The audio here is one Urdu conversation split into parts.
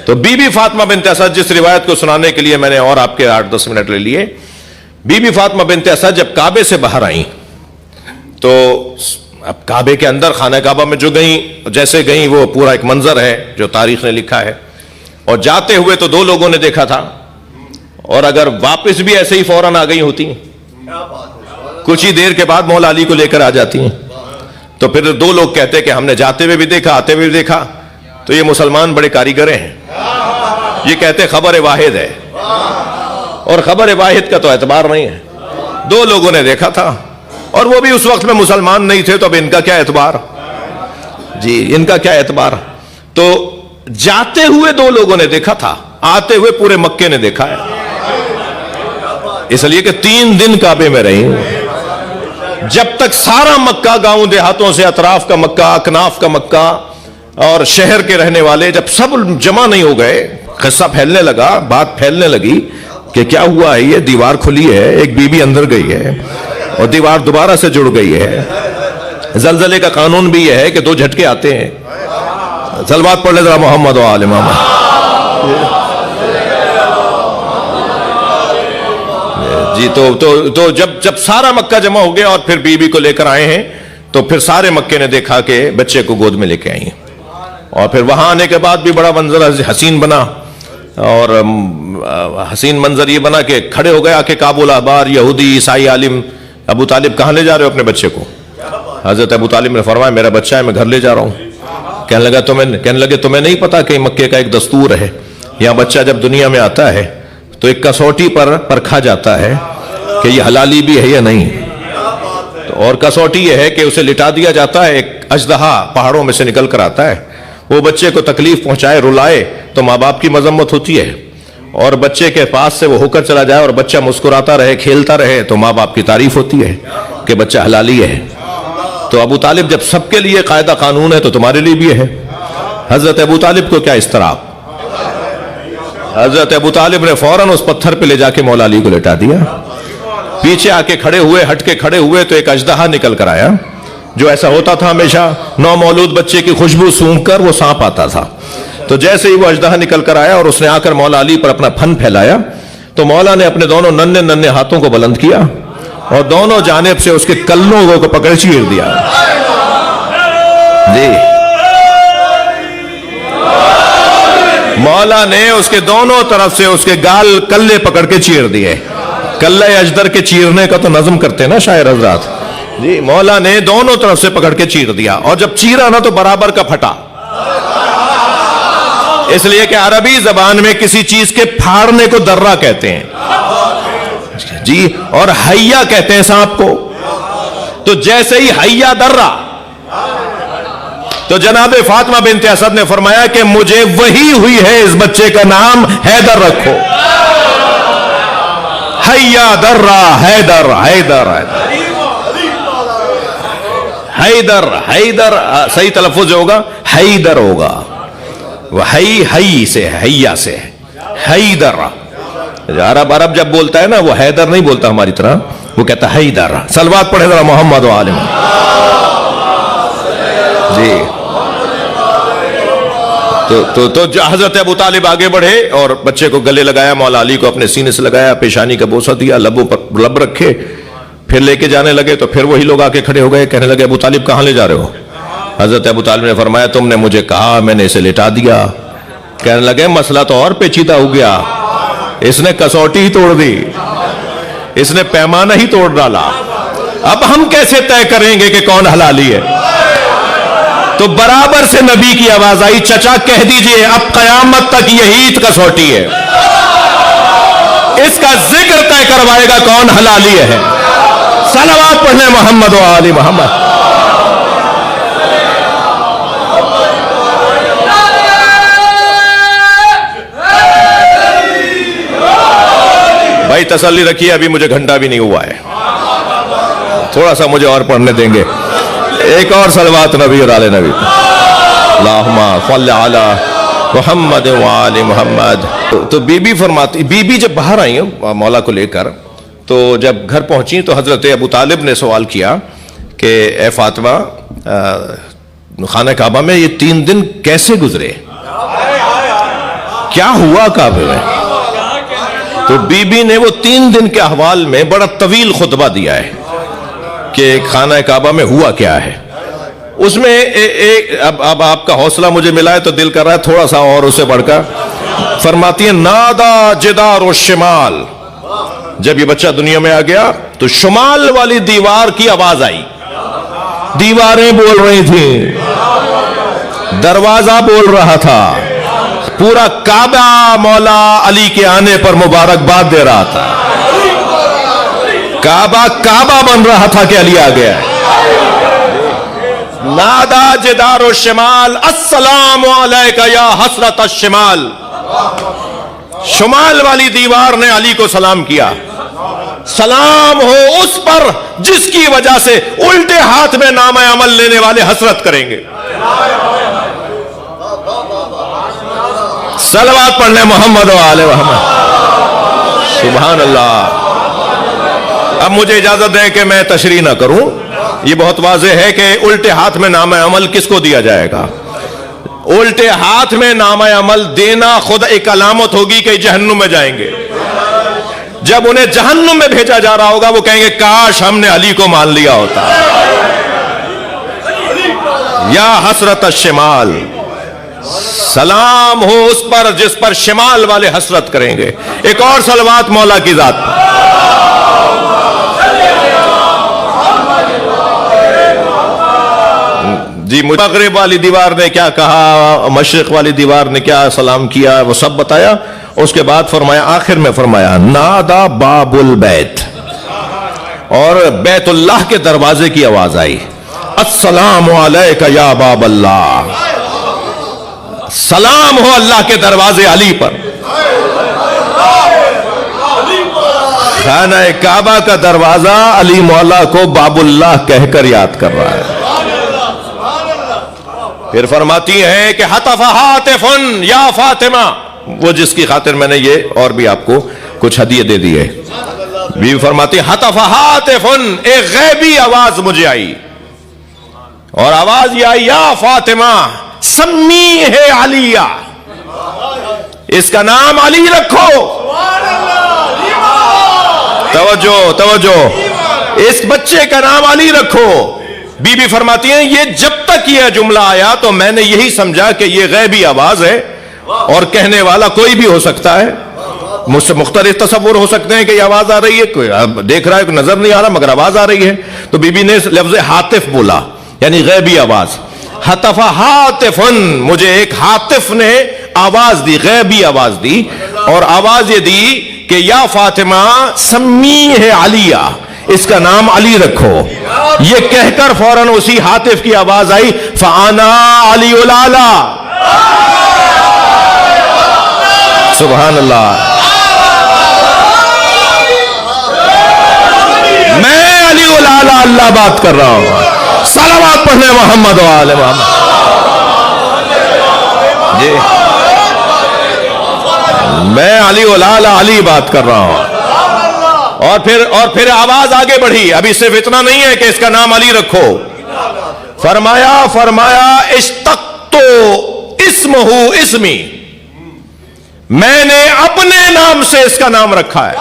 تو بی بی فاطمہ بنت اسد، جس روایت کو سنانے کے لیے میں نے اور آپ کے 8-10 منٹ لے لیے، بی بی فاطمہ بنت اسد جب کعبے سے باہر آئیں تو اب کعبے کے اندر خانہ کعبہ میں جو گئیں، جیسے گئیں وہ پورا ایک منظر ہے جو تاریخ نے لکھا ہے، اور جاتے ہوئے تو 2 لوگوں نے دیکھا تھا، اور اگر واپس بھی ایسے ہی فوراً آ گئی ہوتی ہیں، کچھ ہی دیر کے بعد مولا علی کو لے کر آ جاتی ہیں، تو پھر 2 لوگ کہتے کہ ہم نے جاتے ہوئے بھی دیکھا، آتے ہوئے بھی دیکھا، تو یہ مسلمان بڑے کاریگر ہیں، یہ کہتے خبر واحد ہے، اور خبر واحد کا تو اعتبار نہیں ہے، 2 لوگوں نے دیکھا تھا، اور وہ بھی اس وقت میں مسلمان نہیں تھے، تو اب ان کا کیا اعتبار؟ جی ان کا کیا اعتبار؟ تو جاتے ہوئے 2 لوگوں نے دیکھا تھا، آتے ہوئے پورے مکے نے دیکھا ہے، اس لیے کہ 3 دن کعبے میں رہی، جب تک سارا مکہ، گاؤں دیہاتوں سے اطراف کا مکہ، اکناف کا مکہ اور شہر کے رہنے والے جب سب جمع نہیں ہو گئے، قصہ پھیلنے لگا، بات پھیلنے لگی کہ کیا ہوا ہے، یہ دیوار کھلی ہے، ایک بی بی اندر گئی ہے اور دیوار دوبارہ سے جڑ گئی ہے، زلزلے کا قانون بھی یہ ہے کہ 2 جھٹکے آتے ہیں۔ صلوات پڑھ لے ذرا محمد و آل محمد۔ جی تو جب سارا مکہ جمع ہو گیا اور پھر بی بی کو لے کر آئے ہیں، تو پھر سارے مکے نے دیکھا کہ بچے کو گود میں لے کے آئی ہیں، اور پھر وہاں آنے کے بعد بھی بڑا منظر حسین بنا، اور حسین منظر یہ بنا کہ کھڑے ہو گئے آ کے کابل آبار یہودی عیسائی عالم، ابو طالب کہاں لے جا رہے ہو اپنے بچے کو؟ حضرت ابو طالب نے فرمایا میرا بچہ ہے، میں گھر لے جا رہا ہوں۔ کہنے لگے تمہیں نہیں پتا کہ مکے کا ایک دستور ہے، یہاں بچہ جب دنیا میں آتا ہے تو ایک کسوٹی پر پرکھا جاتا ہے کہ یہ حلالی بھی ہے یا نہیں، اور کسوٹی یہ ہے کہ اسے لٹا دیا جاتا ہے، ایک اژدہا پہاڑوں میں سے نکل کر آتا ہے، وہ بچے کو تکلیف پہنچائے، رلائے تو ماں باپ کی مذمت ہوتی ہے، اور بچے کے پاس سے وہ ہو کر چلا جائے اور بچہ مسکراتا رہے، کھیلتا رہے تو ماں باپ کی تعریف ہوتی ہے کہ بچہ حلالی ہے۔ تو ابو طالب جب سب کے لیے قاعدہ قانون ہے تو تمہارے لیے بھی ہے۔ حضرت ابو طالب کو کیا اضطراب، حضرت ابو طالب نے فوراً اس پتھر پہ لے جا کے مولا علی کو لٹا دیا، پیچھے آ کے کھڑے ہوئے، ہٹ کے کھڑے ہوئے تو ایک اژدہا نکل کر آیا، جو ایسا ہوتا تھا ہمیشہ نو مولود بچے کی خوشبو سونگھ کر وہ سانپ آتا تھا، تو جیسے ہی وہ اژدہا نکل کر آیا اور اس نے آ کر مولا علی پر اپنا پھن پھیلایا، تو مولا نے اپنے دونوں ننھے ننھے ہاتھوں کو بلند کیا اور دونوں جانب سے اس کے کلوں کو پکڑ چیر دیا۔ جی مولا نے اس کے دونوں طرف سے اس کے گال کلے پکڑ کے چیر دیے۔ کلے اجدر کے چیرنے کا تو نظم کرتے نا شاعر حضرات، جی مولا نے دونوں طرف سے پکڑ کے چیر دیا، اور جب چیرا نا تو برابر کا پھٹا، اس لیے کہ عربی زبان میں کسی چیز کے پھاڑنے کو درہ کہتے ہیں، جی اور حیا کہتے ہیں سانپ کو، تو جیسے ہی حیا درہ، تو جناب فاطمہ بنت اسد نے فرمایا کہ مجھے وہی ہوئی ہے، اس بچے کا نام حیدر رکھو، حیا درہ، حیدر حیدر حیدر حیدر، صحیح تلفظ ہوگا حیدر ہوگا، وہ حی سے، حیا سے، حیدر۔ عرب جب بولتا ہے نا وہ حیدر نہیں بولتا ہماری طرح، وہ کہتا ہے حیدر۔ صلوات پڑھے ذرا محمد و آل محمد۔ جی تو حضرت ابو طالب آگے بڑھے اور بچے کو گلے لگایا، مولا علی کو اپنے سینے سے لگایا، پیشانی کا بوسہ دیا، لبوں پر لب رکھے، پھر لے کے جانے لگے تو پھر وہی لوگ آ کے کھڑے ہو گئے، کہنے لگے ابو طالب کہاں لے جا رہے ہو؟ حضرت ابو طالب نے فرمایا تم نے مجھے کہا، میں نے اسے لٹا دیا۔ کہنے لگے مسئلہ تو اور پیچیدہ ہو گیا، اس نے کسوٹی ہی توڑ دی، اس نے پیمانہ ہی توڑ ڈالا، اب ہم کیسے طے کریں گے کہ کون حلالی ہے؟ تو برابر سے نبی کی آواز آئی، چچا کہہ دیجئے اب قیامت تک یہی کسوٹی ہے، اس کا ذکر طے کروائے گا کون حلالی ہے۔ صلوات پڑھنے محمد و آل محمد۔ بھائی تسلی رکھیے، ابھی مجھے گھنٹہ بھی نہیں ہوا ہے، تھوڑا سا مجھے اور پڑھنے دیں گے، ایک اور صلوات نبی اور آل نبی۔ اللہم صل علی محمد و آل محمد۔ تو بی بی فرماتی، بی بی جب باہر آئی مولا کو لے کر، تو جب گھر پہنچی تو حضرت ابو طالب نے سوال کیا کہ اے فاطمہ، خانہ کعبہ میں یہ 3 دن کیسے گزرے؟ کیا ہوا کعبے میں؟ تو بی بی نے وہ 3 دن کے احوال میں بڑا طویل خطبہ دیا ہے کہ خانہ کعبہ میں ہوا کیا ہے. اس میں اب آپ کا حوصلہ مجھے ملا ہے تو دل کر رہا ہے تھوڑا سا اور اسے بڑھ کر. فرماتی ہیں نادا جدار الشمال، جب یہ بچہ دنیا میں آ گیا تو شمال والی دیوار کی آواز آئی. دیواریں بول رہی تھیں، دروازہ بول رہا تھا، پورا کعبہ مولا علی کے آنے پر مبارکباد دے رہا تھا. کعبہ بن رہا تھا کہ علی آ گیا ہے. نادا جدار الشمال السلام علیکہ یا حسرت الشمال. شمال والی دیوار نے علی کو سلام کیا. سلام ہو اس پر جس کی وجہ سے الٹے ہاتھ میں نامہ عمل لینے والے حسرت کریں گے. صلوات پڑھنے محمد و آل محمد. سبحان اللہ. اب مجھے اجازت دیں کہ میں تشریح نہ کروں. یہ بہت واضح ہے کہ الٹے ہاتھ میں نامہ عمل کس کو دیا جائے گا؟ الٹے ہاتھ میں نامہ عمل دینا خود ایک علامت ہوگی کہ جہنم میں جائیں گے. جب انہیں جہنم میں بھیجا جا رہا ہوگا وہ کہیں گے کاش ہم نے علی کو مان لیا ہوتا. یا حسرت الشمال، سلام ہو اس پر جس پر شمال والے حسرت کریں گے. ایک اور صلوات مولا کی ذات پر. جی مغرب والی دیوار نے کیا کہا، مشرق والی دیوار نے کیا سلام کیا، وہ سب بتایا. اس کے بعد فرمایا، آخر میں فرمایا نادا باب البیت، اور بیت اللہ کے دروازے کی آواز آئی. السلام علیکہ یا باب اللہ. سلام ہو اللہ کے دروازے علی پر. خانہ کعبہ کا دروازہ علی مولا کو باب اللہ کہہ کر یاد کر رہا ہے. پھر فرماتی ہیں کہ حتف ہاتف یا فاطمہ، وہ جس کی خاطر میں نے یہ اور بھی آپ کو کچھ ہدیے دے دیے. بیوی فرماتی حتف ہاتف، ایک غیبی آواز مجھے آئی، اور آواز یہ آئی یا فاطمہ سمی ہے علیہ، اس کا نام علی رکھو. توجہ، اس بچے کا نام علی رکھو. بی بی فرماتی ہیں یہ جب تک یہ جملہ آیا تو میں نے یہی سمجھا کہ یہ غیبی آواز ہے اور کہنے والا کوئی بھی ہو سکتا ہے. مجھ سے مختلف تصور ہو سکتے ہیں کہ یہ آواز آ رہی ہے، کوئی دیکھ رہا ہے کوئی نظر نہیں آ رہا مگر آواز آ رہی ہے. تو بی بی نے لفظ ہاتف بولا، یعنی غیبی آواز. حتف ہاتف، مجھے ایک ہاتف نے آواز دی، غیبی آواز دی، اور آواز یہ دی کہ یا فاطمہ سمی ہے علیہ، اس کا نام علی رکھو. یہ کہہ کر فوراً اسی ہاتف کی آواز آئی فانا علی الاعلی. سبحان اللہ. میں علی الاعلی اللہ بات کر رہا ہوں. صلوات پڑھنے محمد و آل محمد. جی میں علی الاعلی علی بات کر رہا ہوں. اور پھر آواز آگے بڑھی. ابھی صرف اتنا نہیں ہے کہ اس کا نام علی رکھو. فرمایا اشتقتو اسمہ اسمی، میں نے اپنے نام سے اس کا نام رکھا ہے.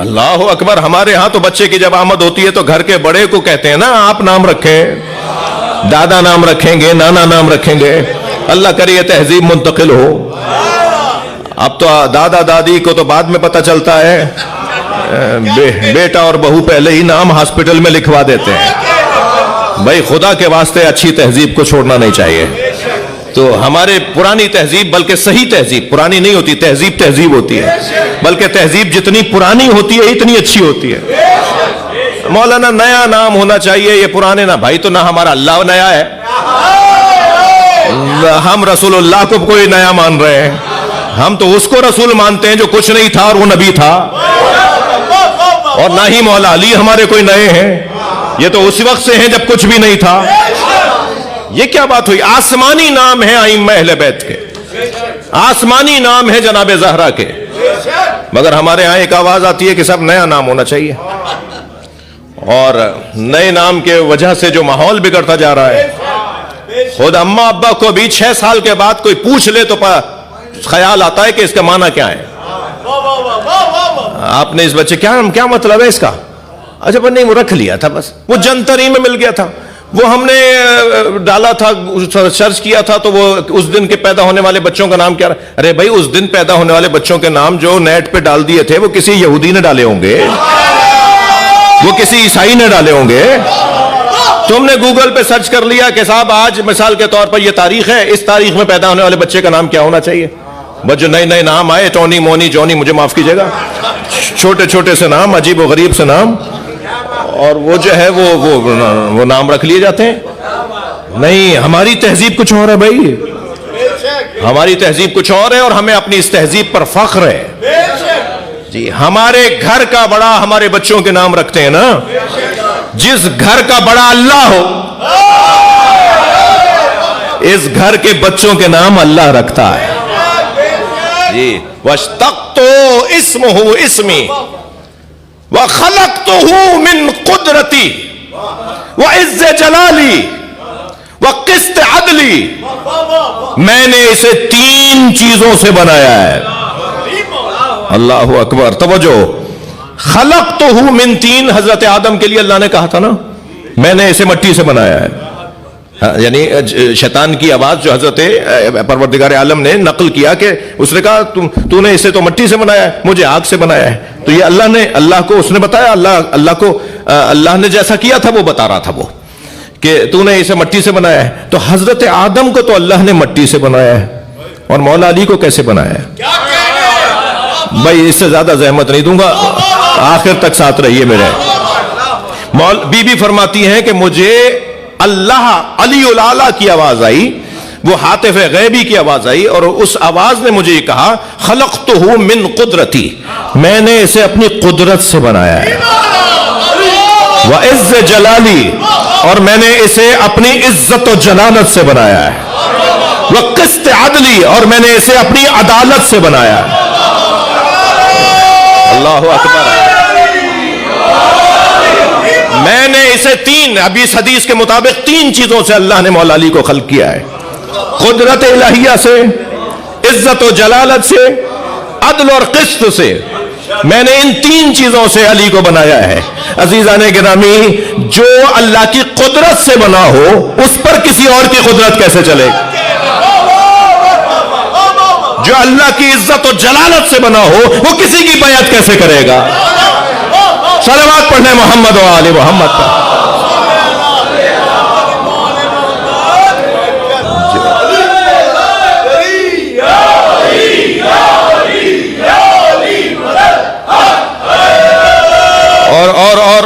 اللہ اکبر. ہمارے ہاں تو بچے کی جب آمد ہوتی ہے تو گھر کے بڑے کو کہتے ہیں نا آپ نام رکھیں، دادا نام رکھیں گے، نانا نام رکھیں گے. اللہ کرے یہ تہذیب منتقل ہو. اب تو دادا دادی کو تو بعد میں پتہ چلتا ہے، بیٹا اور بہو پہلے ہی نام ہاسپٹل میں لکھوا دیتے ہیں. بھائی خدا کے واسطے اچھی تہذیب کو چھوڑنا نہیں چاہیے. تو ہمارے پرانی تہذیب، بلکہ صحیح تہذیب، پرانی نہیں ہوتی تہذیب، تہذیب ہوتی ہے، بلکہ تہذیب جتنی پرانی ہوتی ہے اتنی اچھی ہوتی ہے. مولانا نیا نام ہونا چاہیے، یہ پرانے نہ. بھائی تو نہ ہمارا اللہ نیا ہے، ہم رسول اللہ کو کوئی نیا مان رہے ہیں. ہم تو اس کو رسول مانتے ہیں جو کچھ نہیں تھا اور وہ نبی تھا. اور نہ ہی مولا علی ہمارے کوئی نئے ہیں، یہ تو اس وقت سے ہیں جب کچھ بھی نہیں تھا. یہ کیا بات ہوئی؟ آسمانی نام ہے ائمہ اہل بیت کے، آسمانی نام ہے جناب زہرا کے، مگر ہمارے ہاں ایک آواز آتی ہے کہ سب نیا نام ہونا چاہیے. اور نئے نام کے وجہ سے جو ماحول بگڑتا جا رہا ہے، خود اما ابا کو بھی 6 سال کے بعد کوئی پوچھ لے تو خیال آتا ہے کہ اس کا معنی کیا ہے. آپ نے اس بچے کیا مطلب ہے اس کا؟ اچھا نہیں، وہ رکھ لیا تھا، بس وہ جنتری میں مل گیا تھا، وہ ہم نے ڈالا تھا، سرچ کیا تھا تو وہ اس دن کے پیدا ہونے والے بچوں کا نام کیا رہا. ارے بھائی، اس دن پیدا ہونے والے بچوں کے نام جو نیٹ پہ ڈال دیے تھے وہ کسی یہودی نے ڈالے ہوں گے، وہ کسی عیسائی نے ڈالے ہوں گے. تم نے گوگل پہ سرچ کر لیا کہ صاحب آج مثال کے طور پر یہ تاریخ ہے، اس تاریخ میں پیدا ہونے والے بچے کا نام کیا ہونا چاہیے. بس جو نئے نام آئے، ٹونی، مونی، جونی، مجھے معاف کیجیے گا، چھوٹے چھوٹے سے نام، عجیب و غریب سے نام، اور وہ جو ہے وہ نام رکھ لیے جاتے ہیں. نہیں، ہماری تہذیب کچھ اور ہے بھائی، ہماری تہذیب کچھ اور ہے، اور ہمیں اپنی اس تہذیب پر فخر ہے. جی، ہمارے گھر کا بڑا ہمارے بچوں کے نام رکھتے ہیں نا. جس گھر کا بڑا اللہ ہو، اس گھر کے بچوں کے نام اللہ رکھتا ہے. جی، وَاشْتَقْتُ اسْمُهُ اسْمِي وَخَلَقْتُهُ مِنْ قُدْرَتِي وَعِزِّ جَلَالِي وَقِسْطِ عَدْلِي. میں نے اسے 3 چیزوں سے بنایا ہے. اللہ اکبر. توجہ، خلقتہ من طین، حضرت آدم کے لیے اللہ نے کہا تھا نا، میں نے اسے مٹی سے بنایا ہے. یعنی شیطان کی آواز جو حضرت پروردگار عالم نے نقل کیا کہ اس نے کہا تو نے اسے تو مٹی سے بنایا ہے، مجھے آگ سے بنایا ہے. تو یہ اللہ کو اس نے بتایا، اللہ نے جیسا کیا تھا وہ بتا رہا تھا وہ کہ تو نے اسے مٹی سے بنایا ہے. تو حضرت آدم کو تو اللہ نے مٹی سے بنایا ہے، اور مولا علی کو کیسے بنایا ہے؟ بھائی اس سے زیادہ زحمت نہیں دوں گا، آخر تک ساتھ رہیے میرے. بی بی فرماتی ہیں کہ مجھے اللہ علی الاعلیٰ کی آواز آئی، وہ ہاتف غیبی کی آواز آئی، اور اس آواز نے مجھے یہ کہا خلقتہ من قدرتی، میں نے اسے اپنی قدرت سے بنایا ہے. وعز جلالی، اور میں نے اسے اپنی عزت و جلالت سے بنایا ہے. وقسط عدلی، اور میں نے اسے اپنی عدالت سے بنایا ہے. اللہ اکبر. میں نے اسے 3، ابھی اس حدیث کے مطابق 3 چیزوں سے اللہ نے مولا علی کو خلق کیا ہے. قدرت الہیہ سے، عزت و جلالت سے، عدل اور قسط سے. میں نے ان 3 چیزوں سے علی کو بنایا ہے. عزیزان گرامی، جو اللہ کی قدرت سے بنا ہو اس پر کسی اور کی قدرت کیسے چلے؟ جو اللہ کی عزت و جلالت سے بنا ہو وہ کسی کی بیعت کیسے کرے گا؟ صلوات پڑھنے محمد و آل محمد پر.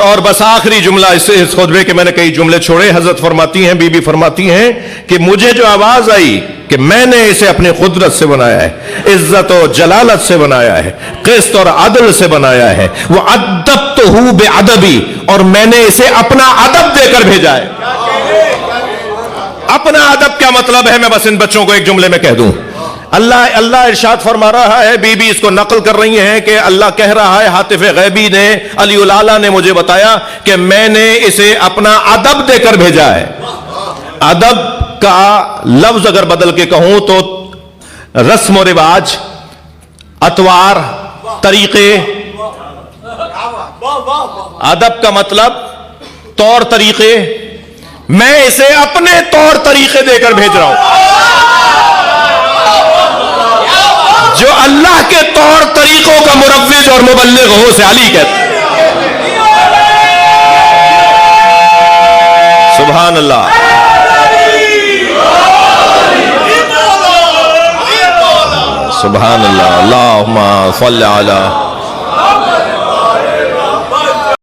اور بس آخری جملہ اس خطبے کے، میں نے کئی جملے چھوڑے. حضرت فرماتی ہیں، بی بی فرماتی ہیں کہ مجھے جو آواز آئی کہ میں نے اسے اپنی قدرت سے بنایا ہے، عزت و جلالت سے بنایا ہے، قسط اور عدل سے بنایا ہے. وَعَدَّبْتُهُ بِعَدَبِي، اور میں نے اسے اپنا ادب دے کر بھیجا ہے. اپنا ادب کیا مطلب ہے؟ میں بس ان بچوں کو ایک جملے میں کہہ دوں. اللہ ارشاد فرما رہا ہے، بی بی اس کو نقل کر رہی ہیں کہ اللہ کہہ رہا ہے، ہاتف غیبی نے، علی الاعلیٰ نے مجھے بتایا کہ میں نے اسے اپنا ادب دے کر بھیجا ہے. ادب کا لفظ اگر بدل کے کہوں تو رسم و رواج، اطوار، طریقے. ادب کا مطلب طور طریقے. میں اسے اپنے طور طریقے دے کر بھیج رہا ہوں. جو اللہ کے طور طریقوں کا مروج اور مبلغ ہو اسے علی کہتے ہیں. سبحان اللہ. سبحان اللہ. اللہم صل علی